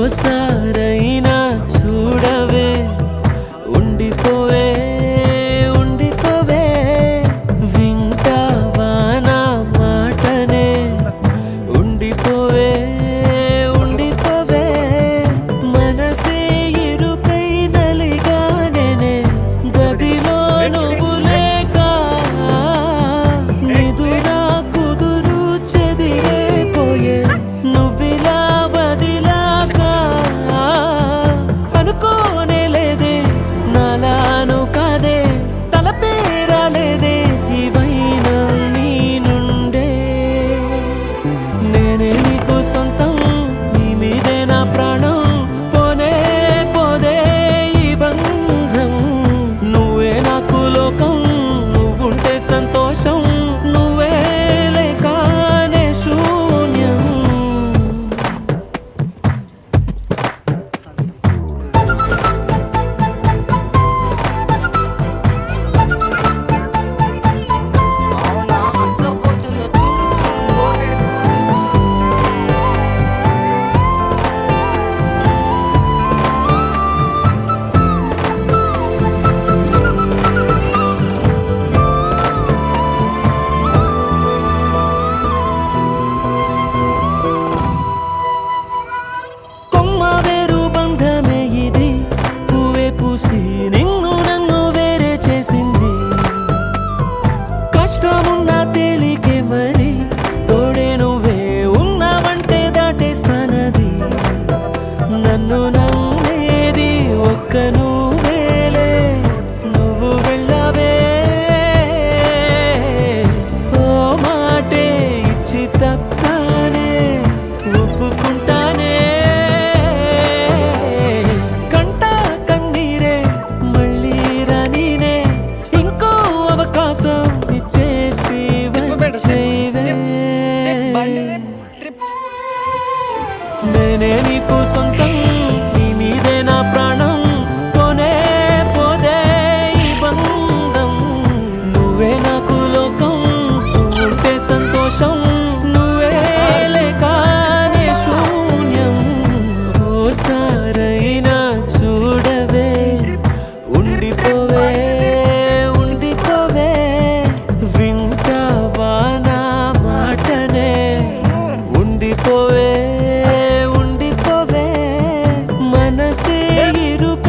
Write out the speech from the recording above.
ఓసారైనా చూడవే ఉండిపోవే ఉండిపోవే వింటావా నా మాటనే ఉండిపోవే ఉండిపోవే మనసే ఇరుకై నలిగానే గదిలో నువ్వు లేక నిదురా కుదురు చెదిరిపోయే నువ్విలా వదిలాక అనుకోనే లేదే నాలాను కాదే తలపేరాలేదే ఇవైనా నీ నుండే నేనే నీకు సొంతం నీ మీదే నా ప్రాణం పోనే పోదే ఈ బంధం నువ్వే నాకు లోకం నువ్వుంటే సంతోషం నువ్వే లేకానే శూన్యం కొమ్మ వేరు బంధమే ఇది పువ్వే పూసి నిన్ను నన్ను వేరే చేసింది కష్టమున్నా తేలికే మరి తోడే నువ్వే ఉన్నావంటే దాటేస్తానది నన్ను నమ్మేది ఒక్క నువ్వేలే నువ్వు వెళ్ళవే ఓ మాటే ఇచ్చి తప్పానే ఒప్పుకుంటానే కంట కన్నీరే మళ్ళీ రానీనే ఇంకో అవకాశం ఇచ్చేసి వచ్చేవే నేనే నీకు సొంతం నీ మీదే నా ప్రాణం పోనే పోదే ఈ బంధం నువ్వే నాకు లోకం నువ్వుంటే సంతోషం నువ్వే లేకానే శూన్యం ఓసారైనా చూడవే ఉండిపోవే ఉండిపోవే వింటావా నా మాటనే ఉండిపోవే ఉండిపోవే మనసే ఇరుక